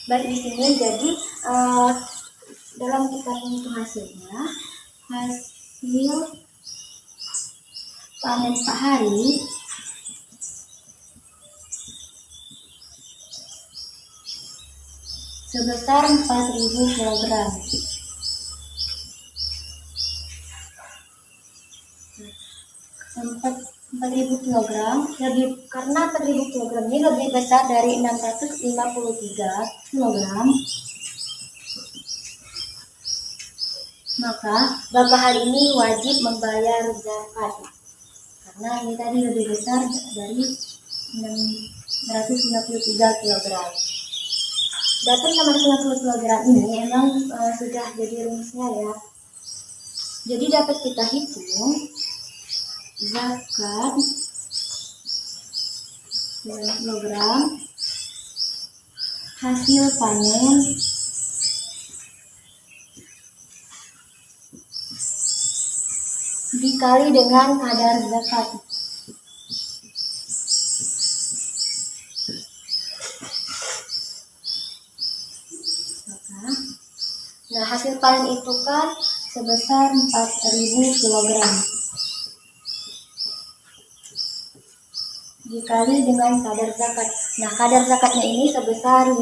Baik, di sini jadi dalam kita menghitung hasilnya, hasil panen per hari sebesar 4.000 kg. 4.000 kg lebih, karena 4.000 kg ini lebih besar dari 653 kg, maka Bapak hari ini wajib membayar zakat, karena ini tadi lebih besar dari 653 kg. Data 650 kg ini memang sudah jadi rumusnya ya. Jadi dapat kita hitung zakat kilogram hasil panen dikali dengan kadar zakat. Nah, hasil panen itu kan sebesar 4.000 kg dikali dengan kadar zakat. Nah, kadar zakatnya ini sebesar 5%.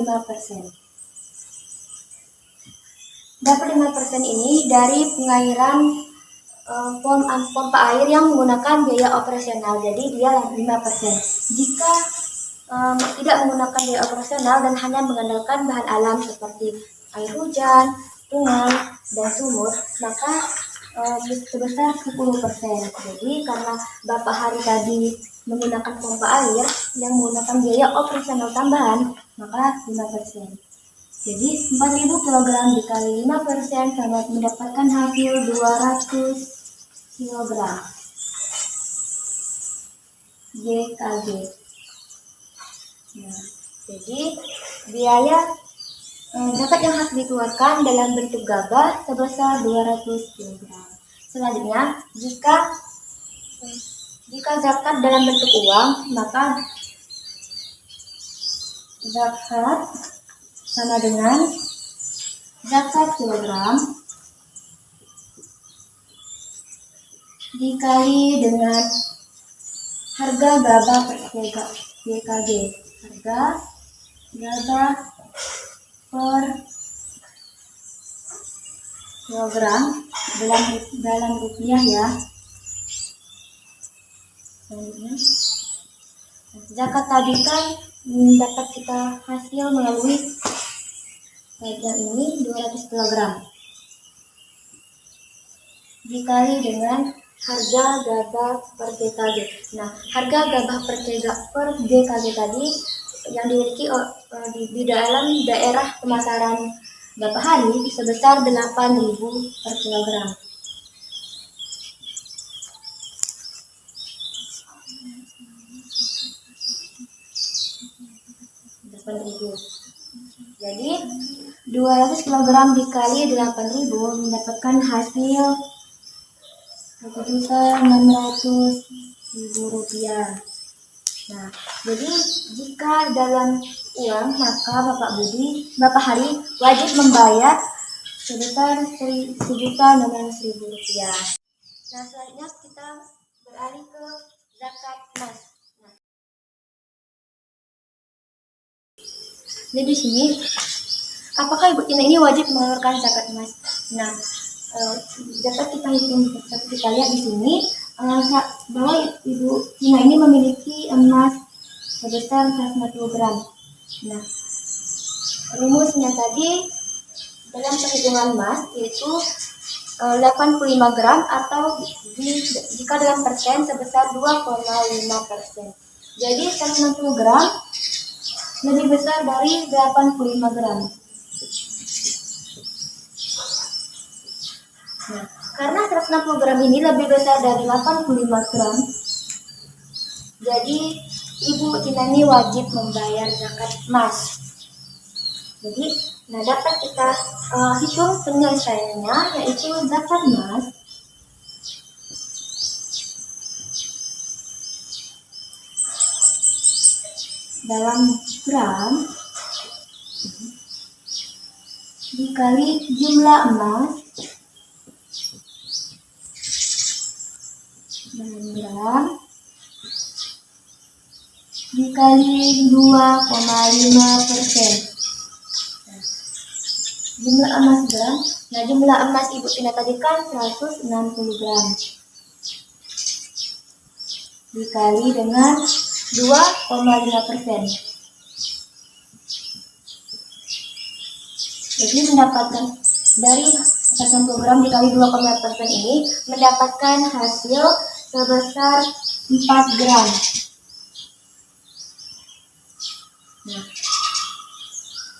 Dapat 5% ini dari pengairan pompa air yang menggunakan biaya operasional. Jadi dia 5%. Jika tidak menggunakan biaya operasional dan hanya mengandalkan bahan alam seperti air hujan, sungai, dan sumur, maka sebesar 10%. Jadi karena Bapak hari tadi menggunakan pompa air yang menggunakan biaya operasional tambahan, maka 5%. Jadi 4.000 kg dikali 5% sama mendapatkan hasil 200 kg GKG. Nah, jadi biaya zakat yang harus dikeluarkan dalam bentuk gabah sebesar 200 kg. Selanjutnya, jika zakat dalam bentuk uang, maka zakat sama dengan zakat kilogram dikali dengan harga gabah per GKG. Harga gabah per kilogram dalam rupiah ya. Selanjutnya, zakat tadi kan dapat kita hasil melalui yang ini 200 kg dikali dengan harga gabah per GKG. Nah, harga gabah per GKG tadi yang dimiliki di dalam daerah pemasaran Bapak hari sebesar 8.000 per kilogram. Jadi 200 kg dikali 8.000 mendapatkan hasil 1.600.000 rupiah. Nah, jadi jika dalam uang, maka Bapak hari wajib membayar sebesar 1.600.000 rupiah. Nah, selanjutnya kita beralih ke zakat emas. Jadi di sini, apakah Ibu Tina ini wajib mengeluarkan zakat emas? Nah, dapat kita hitung, kita lihat di sini bahwa Ibu Tina ini memiliki emas sebesar 150 gram. Nah, rumusnya tadi dalam perhitungan emas yaitu 85 gram atau jika dalam persen sebesar 2,5%. Jadi 160 gram lebih besar dari 85 gram. Nah, karena 160 gram ini lebih besar dari 85 gram, jadi Ibu Tina ini wajib membayar zakat emas. Jadi, dapat kita hitung penyelesaiannya, yaitu zakat emas dalam gram dikali jumlah emas dalam gram dikali 2,5%. Jumlah emas gram. Nah, jumlah emas Ibu Tina tadi kan 160 gram. Dikali dengan 2,5%. Jadi mendapatkan dari 160 gram dikali 2,5% ini mendapatkan hasil sebesar 4 gram. Nah,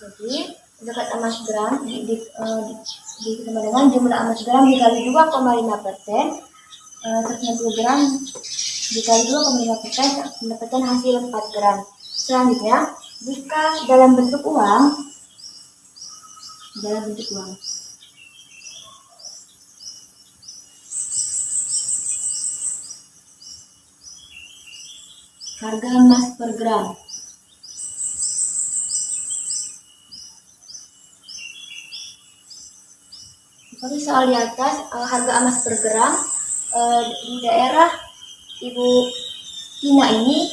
jadi zakat emas gram ditambah dengan jumlah emas gram dikali 2,5%, 160 gram dikali 2,5% mendapatkan hasil 4 gram. Selanjutnya, jika dalam bentuk uang, harga emas per gram. Seperti soal di atas, harga emas per gram di daerah Ibu Tina ini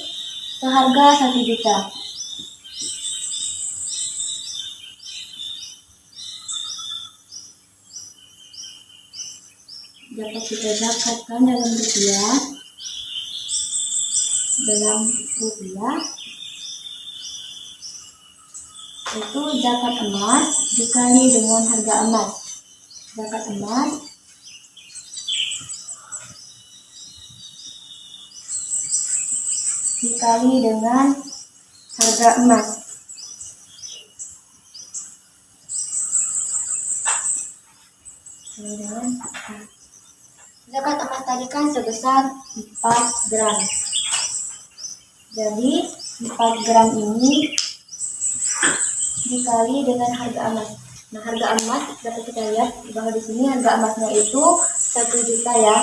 seharga 1 juta. Dapat kita dapatkan dalam rupiah. Itu zakat emas dikali dengan harga emas. Zakat emas dikali dengan harga emas. Zakat emas tadi kan sebesar 4 gram. Jadi 4 gram ini dikali dengan harga emas. Nah, harga emas dapat kita lihat bahwa di sini harga emasnya itu 1 juta ya.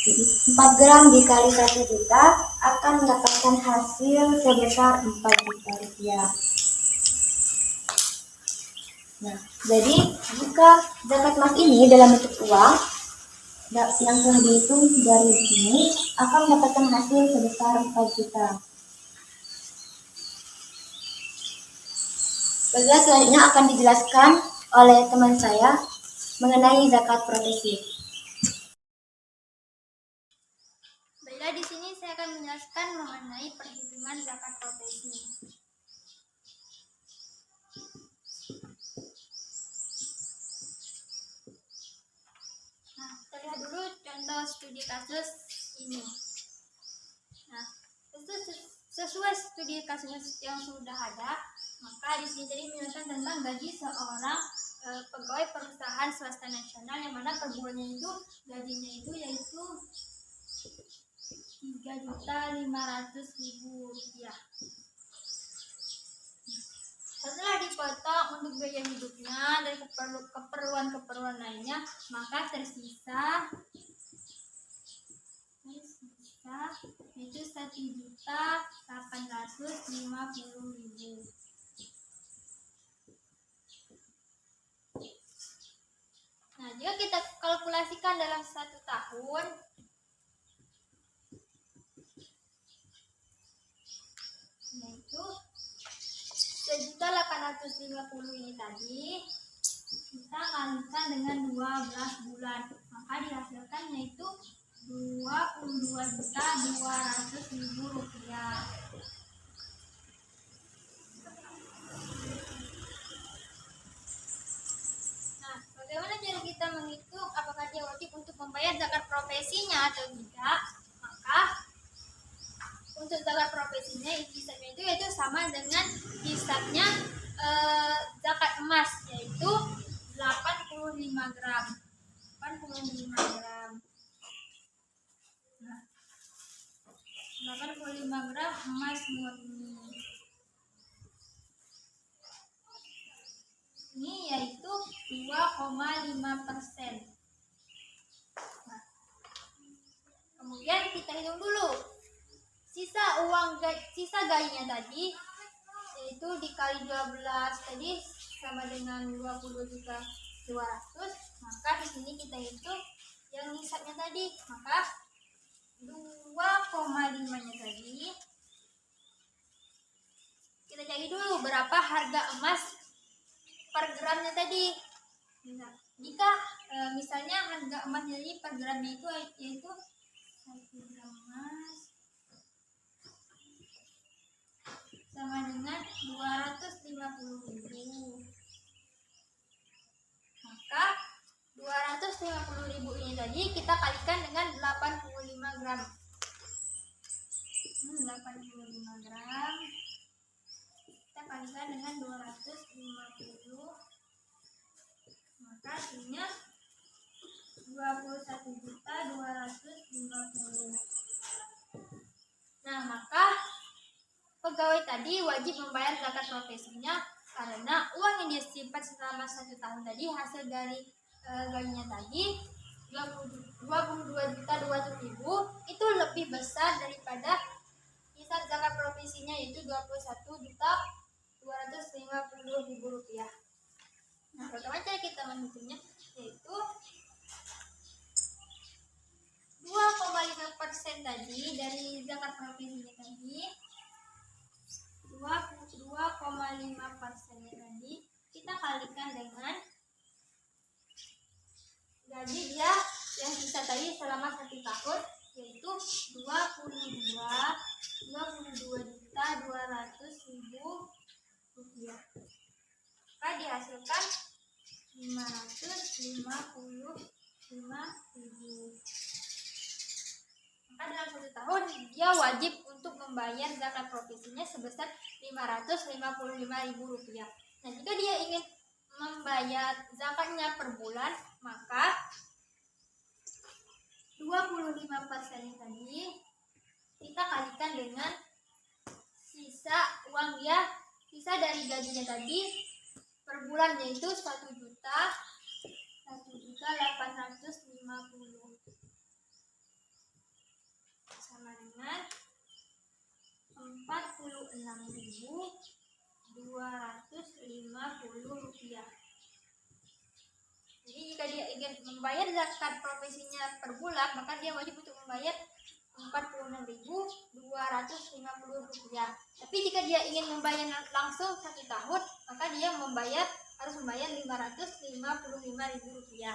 Jadi 4 gram dikali 1 juta akan mendapatkan hasil sebesar 4 juta rupiah. Nah, jadi jika zakat emas ini dalam bentuk uang yang telah dihitung dari sini akan mendapatkan hasil sebesar 4 juta. Bagian selanjutnya akan dijelaskan oleh teman saya mengenai zakat profesi. Baiklah, di sini saya akan menjelaskan mengenai perhitungan zakat profesi. Nah, kita lihat dulu contoh studi kasus ini. Nah, sesuai studi kasus yang sudah ada, maka di sini tadi menjelaskan tentang gaji seorang pegawai perusahaan swasta nasional yang mana per bulannya itu gajinya itu yaitu Rp3.500.000. Setelah dipotong untuk biaya hidupnya dan keperluan lainnya, maka tersisa itu Rp1.850.000. Nah, jika kita kalkulasikan dalam 1 tahun, yaitu 1.850 ini tadi kita kalikan dengan 12 bulan, maka dihasilkan yaitu Rp22.200.000. Nah, bagaimana cara kita menghitung apakah dia wajib untuk membayar zakat profesinya atau tidak? Maka untuk zakat profesinya hisabnya itu yaitu sama dengan hisabnya zakat emas, yaitu 85 gram. Nah, 85 gram emas murni. Ini yaitu 2,5%. Nah, kemudian kita hitung dulu sisa gajinya tadi, yaitu dikali 12 tadi sama dengan 22.200. Maka di sini kita hitung yang nisabnya tadi, maka 2,5-nya tadi kita cari dulu berapa harga emas per gramnya tadi. Nah, jika misalnya harga emas jadi per gramnya itu yaitu 1 gram emas sama dengan 250.000. Maka 250.000 ini tadi kita kalikan dengan 85 gram. 85 gram kita kalikan dengan 250, maka hasilnya 21.250.000. Nah, maka pegawai tadi wajib membayar zakat profesinya karena uang yang dia simpan selama 1 tahun tadi hasil dari gajinya tadi 22.200.000 itu lebih besar daripada hisab zakat profesinya yaitu 21.250.000 rupiah. Nah, bagaimana cara kita menghitungnya? Yaitu 2,5% tadi dari zakat profesinya tadi, 2,5% tadi kita kalikan dengan gaji dia yang sisa tadi selama 1 tahun yaitu 22.200.000 rupiah. Maka dihasilkan 555.000. Maka dalam 1 tahun dia wajib untuk membayar zakat profesinya sebesar 555.000 rupiah. Nah, jika dia ingin membayar zakatnya per bulan, maka 25% tadi kita kalikan dengan sisa uang dia, sisa dari gajinya tadi per bulan yaitu 1.850.000 sama dengan 46.250 rupiah. Jadi jika dia ingin membayar zakat profesinya per bulan, maka dia wajib untuk membayar 46.250 rupiah. Tapi jika dia ingin membayar langsung 1 tahun, maka dia harus membayar 555.000 rupiah.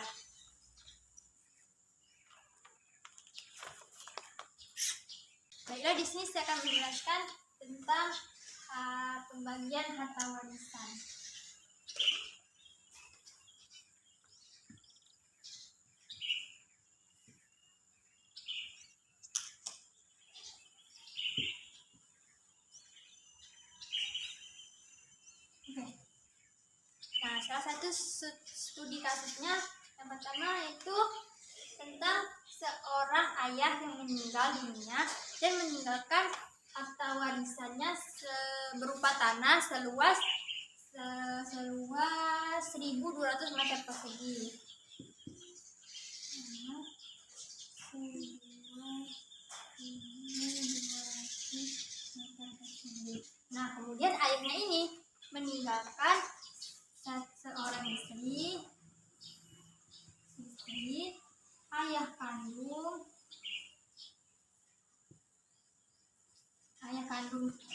Baiklah, di sini saya akan menjelaskan tentang pembagian harta warisan. Nah, salah satu studi kasusnya yang pertama yaitu tentang seorang ayah yang meninggal dunia dan meninggalkan harta warisannya berupa tanah seluas 1.200 meter persegi. Nah, kemudian ayahnya ini meninggalkan seorang istri, ayah kandung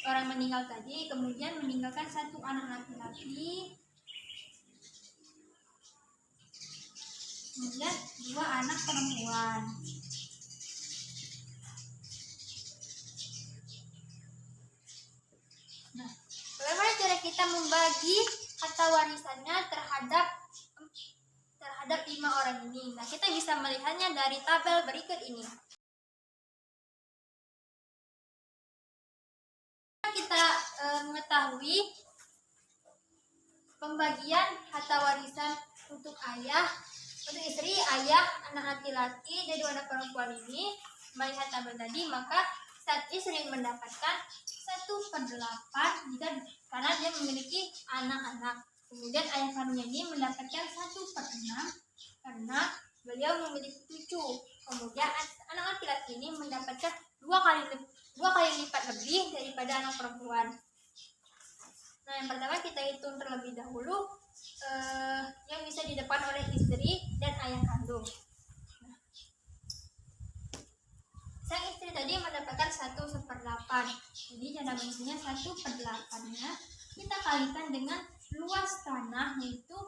orang meninggal tadi, kemudian meninggalkan 1 anak laki-laki, kemudian 2 anak perempuan. Nah, bagaimana cara kita membagi harta warisannya terhadap 5 orang ini? Nah, kita bisa melihatnya dari tabel berikut ini. Kita mengetahui pembagian harta warisan untuk istri, ayah, anak laki-laki, dan 2 anak perempuan ini. Melihat tabel tadi, maka saat istri mendapatkan 1/8 karena dia memiliki anak-anak. Kemudian ayah kandungnya ini mendapatkan 1/6 karena beliau memiliki cucu. Kemudian anak laki-laki ini mendapatkan 2 kali lipat lebih daripada anak perempuan. Nah, yang pertama kita hitung terlebih dahulu yang bisa didapat oleh istri dan ayah kandung. Nah, sang istri tadi mendapatkan 1/8. Jadi cara banyaknya 1/8-nya kita kalikan dengan luas tanah, yaitu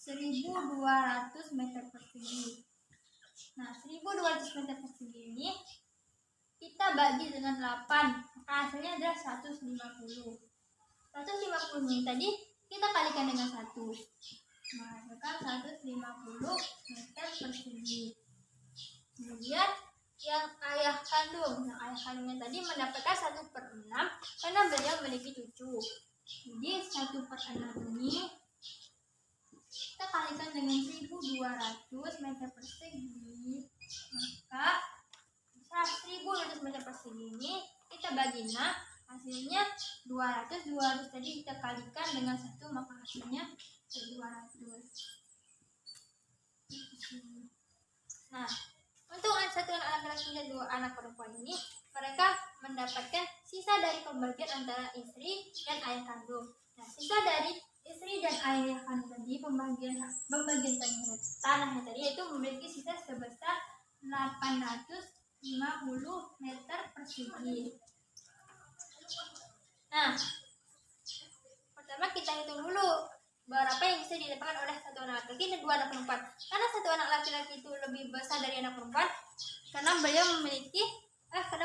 1.200 meter persegi. Nah, 1.200 meter persegi ini kita bagi dengan 8, maka hasilnya adalah 150. 150 ini tadi kita kalikan dengan 1, menghasilkan 150 meter persegi. Kemudian yang ayah kandung, ayah kandungnya tadi mendapatkan 1/6 karena beliau memiliki cucu. Jadi 1/6 ini kita kalikan dengan 1.200 meter persegi, maka 1.200 meter persegi ini kita bagi 6, hasilnya 200 tadi kita kalikan dengan 1, maka hasilnya 200. Nah, untuk satu anak laki-laki dan 2 anak perempuan ini, mereka mendapatkan sisa dari pembagian antara istri dan ayah kandung. Nah, sisa dari istri dan ayah kandung tadi, pembagian tanahnya tadi itu memiliki sisa sebesar 850 meter persegi. Nah, pertama kita hitung dulu berapa yang bisa didapatkan oleh satu anak laki dan 2 anak perempuan. Karena satu anak laki-laki itu lebih besar dari anak perempuan, karena beliau memiliki karena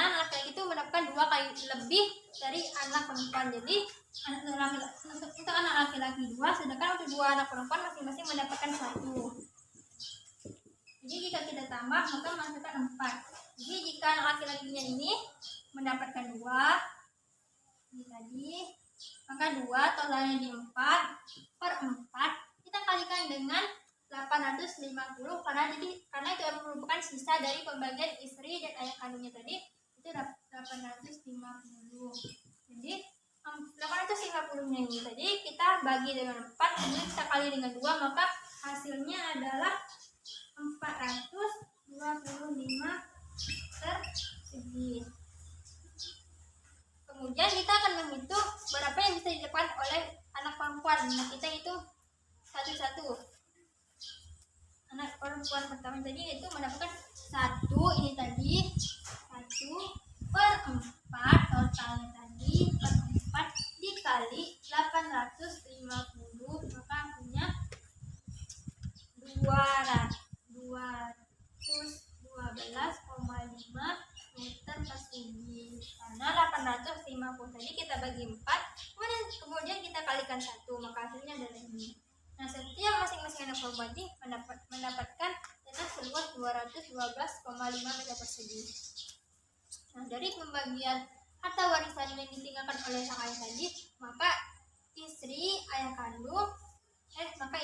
anak laki-laki itu mendapatkan 2 kali lebih dari anak perempuan. Jadi untuk anak laki-laki 2, sedangkan untuk 2 anak perempuan masing-masing mendapatkan 1. Jadi jika kita tambah maka menghasilkan 4. Jadi jika anak laki-lakinya ini mendapatkan 2 ini tadi, maka 2 totalnya di 4/4 kita kalikan dengan 850 karena itu merupakan sisa dari pembagian istri dan ayah kandungnya tadi, itu 850. Jadi 850-nya ini tadi kita bagi dengan 4, kemudian kita kali dengan 2, maka hasilnya adalah 425 persegi. Kemudian kita akan menghitung berapa yang bisa didapatkan oleh anak perempuan. Nah, kita hitung satu-satu. Anak perempuan pertama tadi itu mendapatkan 1 ini tadi 1/4 totalnya tadi per 4 dikali 850, maka hasilnya 212,5 meter persegi. Karena 850 tadi kita bagi 4, kemudian kita kalikan 1, maka hasilnya adalah ini. Nah, setiap masing-masing anak perempuan ini mendapatkan tanah seluas 212,5 meter persegi. Nah, dari pembagian harta warisan yang ditinggalkan oleh sang ayah tadi, maka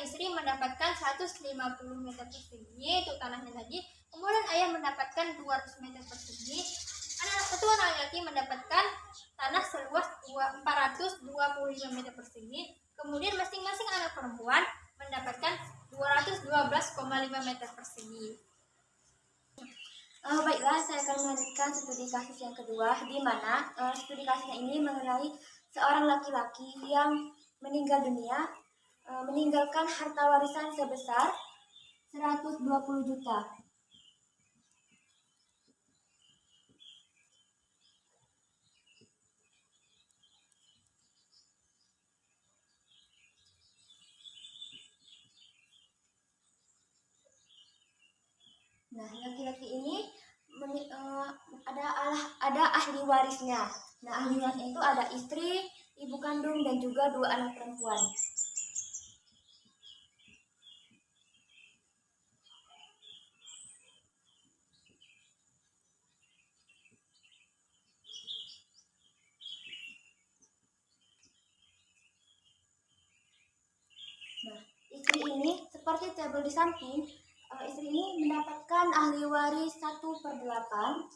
istri mendapatkan 150 meter persegi untuk tanahnya tadi. Kemudian ayah mendapatkan 200 meter persegi. Anak laki-laki mendapatkan tanah seluas 425 meter persegi. Kemudian masing-masing anak perempuan mendapatkan 212,5 meter persegi. Baiklah, saya akan melanjutkan studi kasus yang kedua, di mana studi kasusnya ini mengenai seorang laki-laki yang meninggal dunia, meninggalkan harta warisan sebesar 120 juta. Nah, laki-laki ini ada ahli warisnya. Nah, ahli warisnya itu ada istri, ibu kandung, dan juga 2 anak perempuan. Nah, istri ini seperti tabel di samping, istri ini mendapatkan ahli waris 1/8.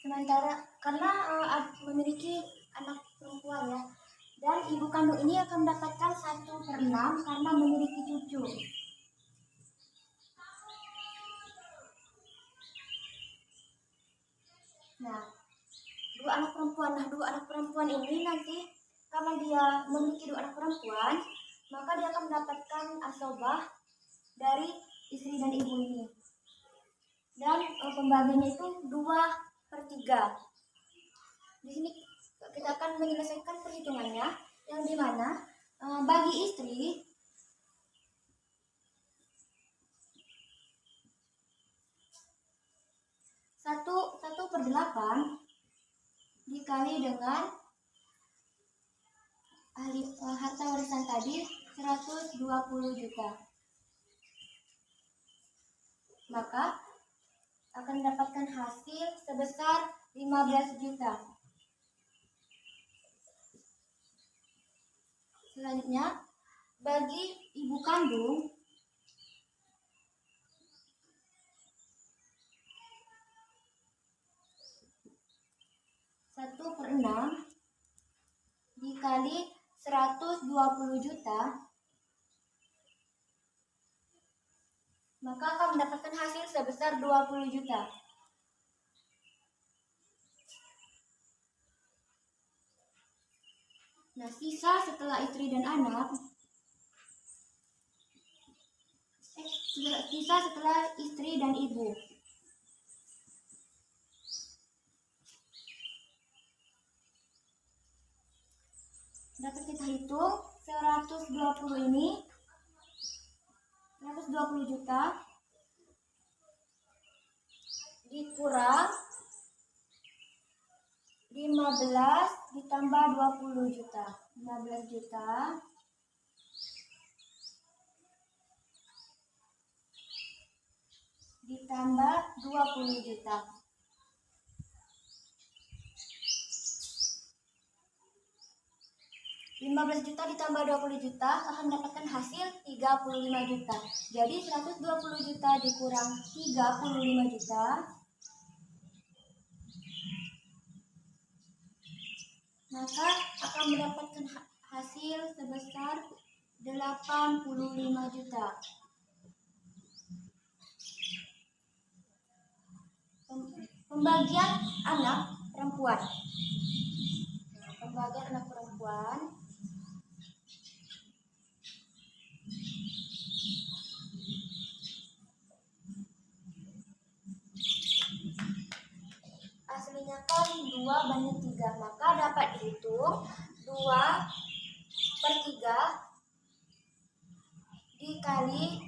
Sementara karena memiliki anak perempuan ya, dan ibu kandung ini akan mendapatkan 1/6 karena memiliki cucu. Nah, 2 dua anak perempuan. Nah, dua anak perempuan ini nanti karena dia memiliki dua anak perempuan, maka dia akan mendapatkan asobah dari istri dan ibu ini. Dan pembagiannya itu 2/3. Di sini kita akan menyelesaikan perhitungannya, yang dimana bagi istri satu 1/8 dikali dengan harta warisan tadi 120 juta, maka akan mendapatkan hasil sebesar 15 juta. Selanjutnya, bagi ibu kandung satu per 6 dikali 120 juta, maka akan mendapatkan hasil sebesar 20 juta. Nah, sisa setelah istri dan anak, sisa setelah istri dan ibu. Dapat kita hitung 120 ini 120 juta dikurang 15 ditambah 20 juta. 15 juta ditambah 20 juta. 15 juta ditambah 20 juta akan mendapatkan hasil 35 juta. Jadi 120 juta dikurang 35 juta, maka akan mendapatkan hasil sebesar 85 juta. Pembagian anak perempuan. Pembagian anak perempuan. Aslinya kan 2/3, maka dapat dihitung 2/3 dikali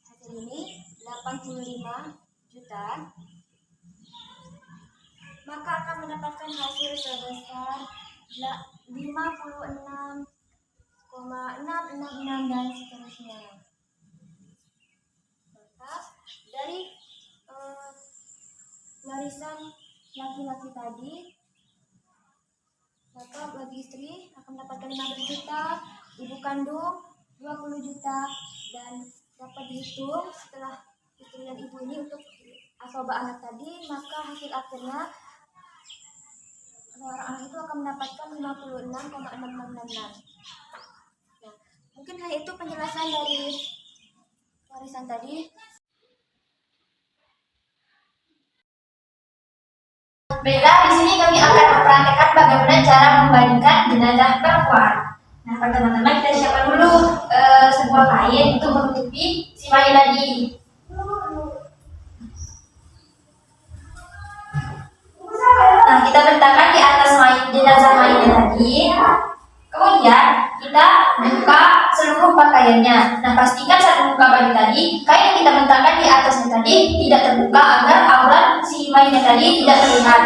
hasil ini 85 juta, maka akan mendapatkan hasil sebesar 56,666 dan seterusnya. Maka dari warisan laki-laki tadi, maka bagi istri akan mendapatkan 15 juta, ibu kandung 20 juta, dan dapat dihitung setelah istri dan ibu ini untuk asobah anak tadi, maka hasil akhirnya seorang anak itu akan mendapatkan 56,6666. Nah, mungkin hal itu penjelasan dari warisan tadi. Baiklah, di sini kami akan mempraktekkan bagaimana cara membandingkan jenazah perempuan. Nah, pertama-tama kita siapkan dulu sebuah kain untuk menutupi si mayat tadi. Nah, kita letakkan di atas jenazah mayat tadi. Kemudian kita buka seluruh pakaiannya. Nah, pastikan saat membuka baju tadi, kain yang kita bentangkan di atasnya tadi tidak terbuka agar aurat si mayatnya tadi tidak terlihat.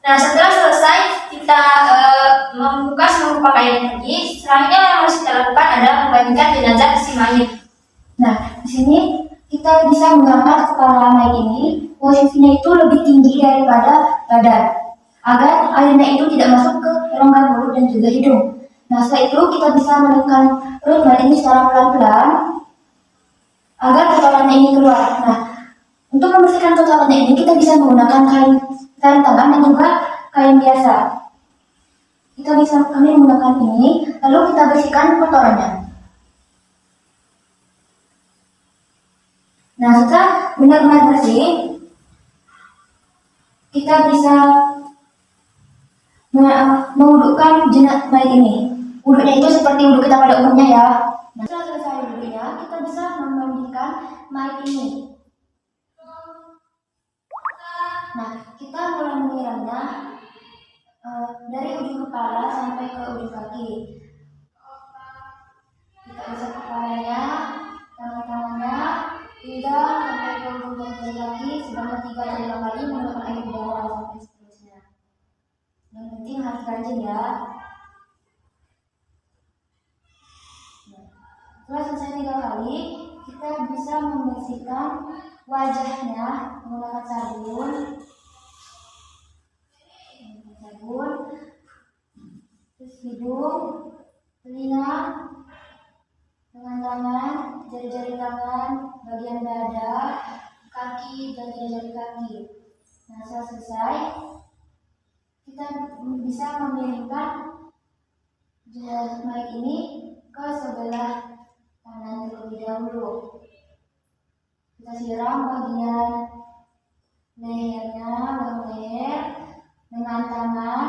Nah, setelah selesai kita membuka seluruh pakaian tadi, selanjutnya yang harus kita lakukan adalah membandingkan jenazah si mayat. Nah, di sini kita bisa mengangkat kepala mayat ini, posisinya itu lebih tinggi daripada badan, agar airnya itu tidak masuk ke rongga mulut dan juga hidung. Nah, setelah itu kita bisa menekan perut mayat ini secara pelan-pelan agar kotorannya ini keluar. Nah, untuk membersihkan kotorannya ini kita bisa menggunakan kain tangan dan juga kain biasa. Kami menggunakan ini, lalu kita bersihkan kotorannya. Nah, setelah benar-benar bersih, kita bisa mewudukkan jenazah mayat ini. Wuduknya itu seperti wuduk kita pada umumnya ya. Nah, setelah selesai wuduknya, kita bisa memandikan mayat ini. Nah, kita mulai menyiramnya dari ujung kepala sampai ke ujung kaki. Kita usap kepalanya, tangan-tangannya, hingga sampai ke ujung jari kaki sebanyak 3 atau 5 kali menggunakan air udara sampai seterusnya. Yang penting harus rajin ya. Setelah selesai 3 kali, kita bisa membersihkan wajahnya menggunakan sabun, terus hidung, telinga, dengan tangan, jari-jari tangan, bagian dada, kaki, dan jari-jari kaki. Nah, setelah selesai, kita bisa memiringkan jenazah mayat ini ke sebelah kanan terlebih dahulu. Kita siram bagian lehernya, bagian leher, dengan tangan,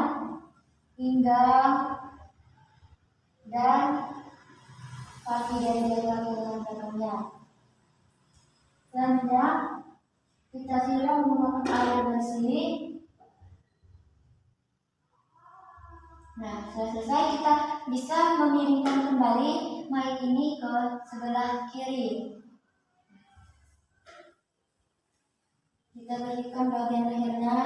pinggang, dan kaki dari kaki dengan belakangnya. Selanjutnya, kita siram menggunakan air bersih. Nah, setelah selesai kita bisa memiringkan kembali mayat ini ke sebelah kiri. Kita bersihkan bagian lehernya,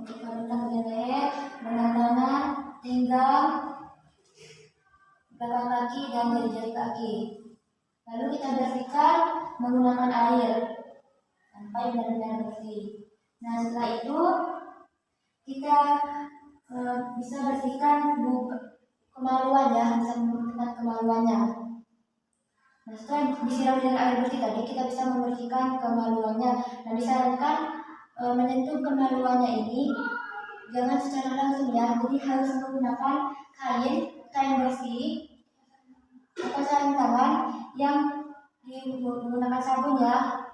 kita bersihkan bagian leher dengan tangan, pinggang, belakang kaki, dan jari-jari kaki. Lalu kita bersihkan menggunakan air sampai benar-benar bersih. Nah, setelah itu kita bisa bersihkan kemaluan ya, bisa membersihkan kemaluannya. Nah, setelah disiram dengan air bersih tadi, kita bisa membersihkan kemaluannya. Nah, disarankan menyentuh kemaluannya ini jangan secara langsung ya, jadi harus menggunakan kain bersih atau sarung tangan yang menggunakan sabun ya.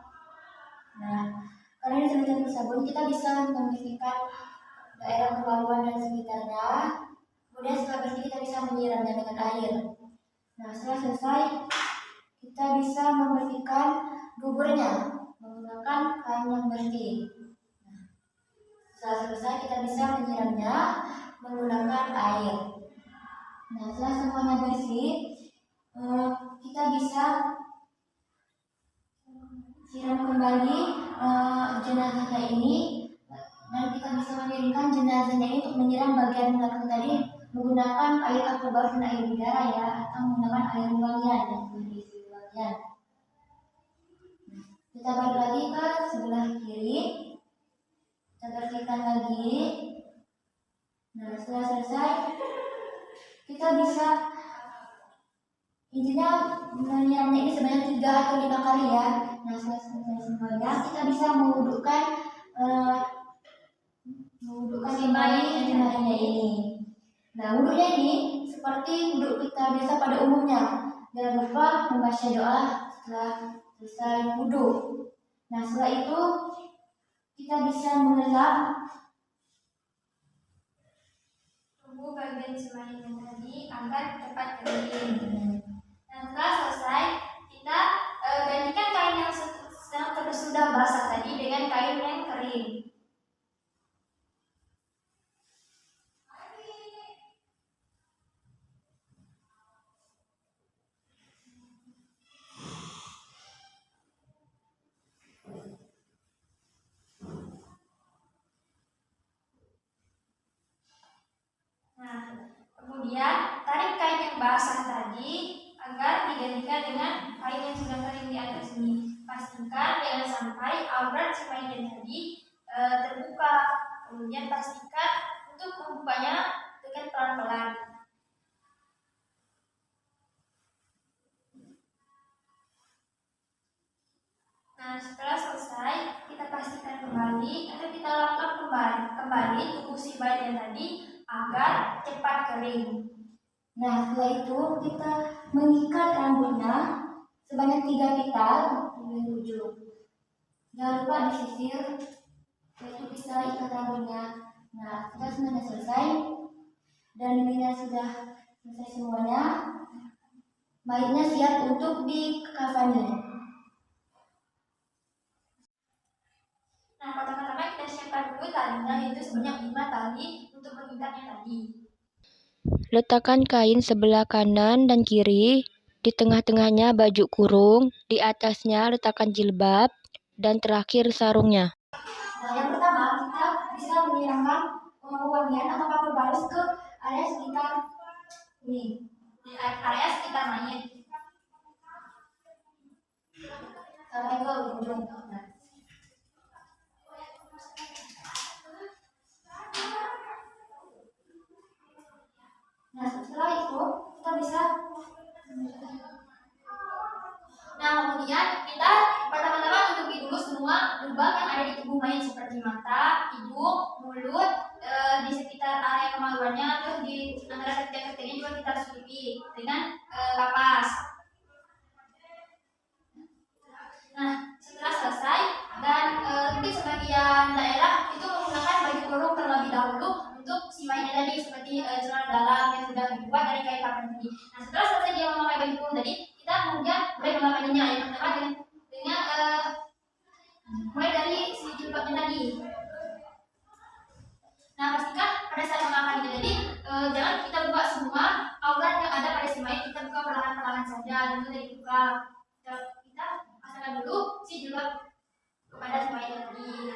Nah, karena ini dengan sabun kita bisa membersihkan daerah kemaluan dan sekitarnya. Kemudian setelah bersih kita bisa menyiramnya dengan air. Nah, setelah selesai kita bisa membersihkan duburnya menggunakan kain yang bersih. Nah, setelah selesai kita bisa menyiramnya menggunakan air. Nah, setelah semuanya bersih, kita bisa siram kembali jenazahnya ini, dan kita bisa mengirimkan jenazahnya ini untuk menyiram bagian belakang tadi menggunakan air aquabar dan air udara ya, atau menggunakan air wangian dan berisi wangian. Kita balik lagi ke sebelah kiri, kita bersihkan lagi. Nah, setelah selesai kita bisa intinya menyiramnya ini sebanyak 3 atau 5 kali ya. Nah, setelah selesai semuanya kita bisa mewudukkan kembali jenazahnya ini. Nah, wuduknya ini seperti wuduk kita biasa pada umumnya. Jangan lupa membaca doa setelah selesai wuduk. Nah, setelah itu kita bisa mengelap Tunggu bagian semayat yang tadi agar cepat kering. Nah, setelah selesai, kita gantikan kain yang sudah basah tadi dengan kain yang kering. Nah, kemudian tarik kain yang basah tadi agar digantikan dengan kain yang sudah kering di atas ini. Pastikan jangan sampai aurat si mayat tadi terbuka. Kemudian pastikan untuk membukanya dengan pelan-pelan. Nah, setelah selesai kita pastikan kembali atau kita lap kembali tubuh si mayat tadi agar cepat kering. Nah, setelah itu kita mengikat rambutnya sebanyak 3 pita dari ujung. Jangan lupa disisir, yaitu bisa ikat rambutnya. Nah, kita semuanya selesai dan ininya sudah selesai semuanya. Mayatnya siap untuk dikafani. Nah, pertama-tama kita siapkan dulu talinya, yaitu sebanyak 5 tali untuk mengikatnya tadi. Letakkan kain sebelah kanan dan kiri, di tengah-tengahnya baju kurung, di atasnya letakkan jilbab, dan terakhir sarungnya. Nah, yang pertama kita bisa menyiramkan wangian atau kapur bagus ke area sekitar ini. Di area sekitar mayat. Sampai ke ujung. Nah, setelah itu kita bisa Kemudian kita pertama-tama tutupi dulu semua lubang yang ada di tubuh mayat seperti mata, hidung, mulut, di sekitar area kemaluannya, terus di antara ketiak-ketiaknya juga kita harus tutupi dengan kapas. Nah, setelah selesai dan mungkin sebagian daerah itu menggunakan baju kurung terlebih dahulu untuk si mayatnya tadi, seperti celana dalam yang sudah dibuat dari kain kafan tadi. Nah, setelah selesai dia memakai baju kurung tadi, kita kemudian mulai memakainya. Yang pertama dengan mulai dari si jilbabnya tadi. Nah, pastikan pada saat memakai ini tadi jangan kita buka semua aurat yang ada pada si mayat, kita buka perlahan-perlahan saja, dan itu dibuka. Kita pasangkan dulu si jilbab kepada si mayat tadi.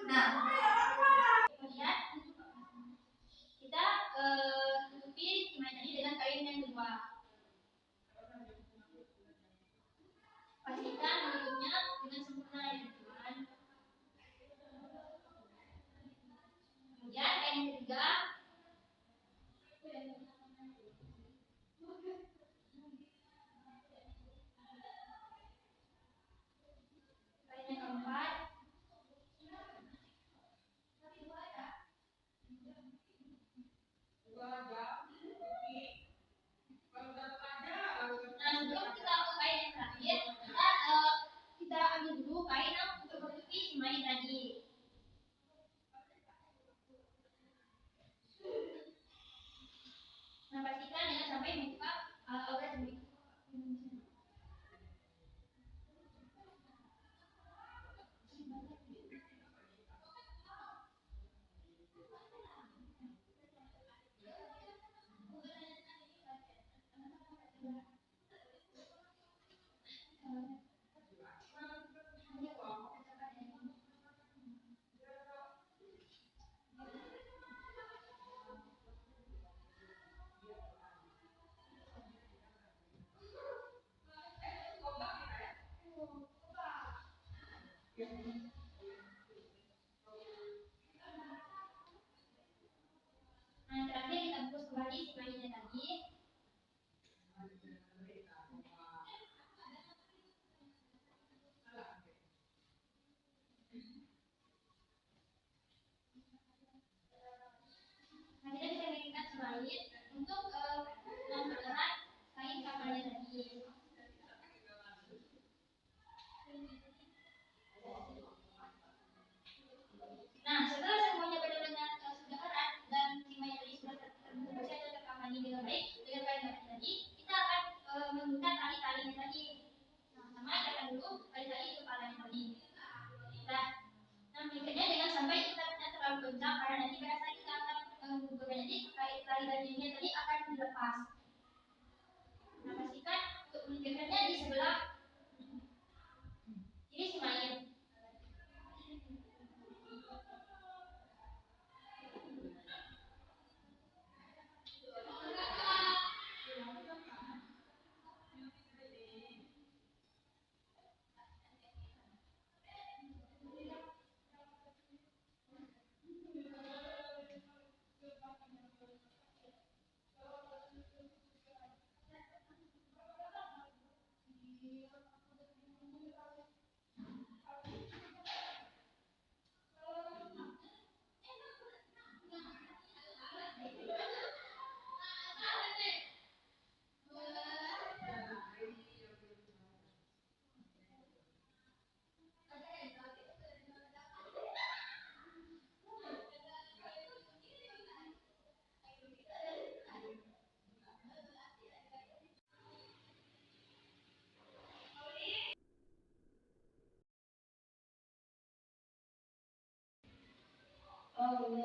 Nah, kemudian kita tutupi si mayat tadi dengan kain yang kedua. Pastikan menutupnya dengan sempurna ya teman-teman. Kemudian kain yang ketiga. Kain yang keempat. Nah, sebelum kita ke kain yang terakhir, kita ambil dulu kain yang untuk menutupi si mayat tadi. Nah, pastikan jangan sampai membuka aurat dulu. Nah, yang terakhir kita bungkus kembali si mayatnya tadi. Nah, kita bisa mengikat si mayat untuk mempererat kain kafannya tadi. Nah, setelah semuanya benar-benar sudah erat dan si mayat tadi sudah terbungkus atau terkafani dengan baik dengan kain kafan tadi, kita akan menggunakan tali-talinya tadi. Sama-sama ikatkan dulu tali-tali kepalanya tadi. Nah, mengikatnya jangan sampai ikatnya terlalu kencang karena nanti pada saat kita akan menggugurnya jadi tali-talinya tadi akan dilepas. Nah, pastikan untuk mengikatnya di sebelah kiri si mayat.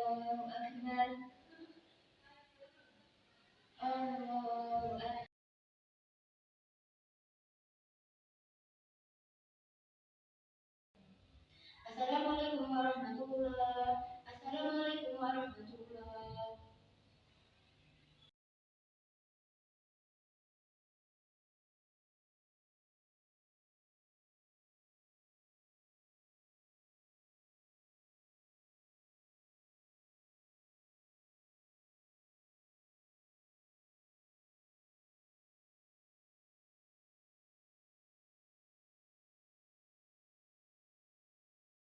Allahu Akbar.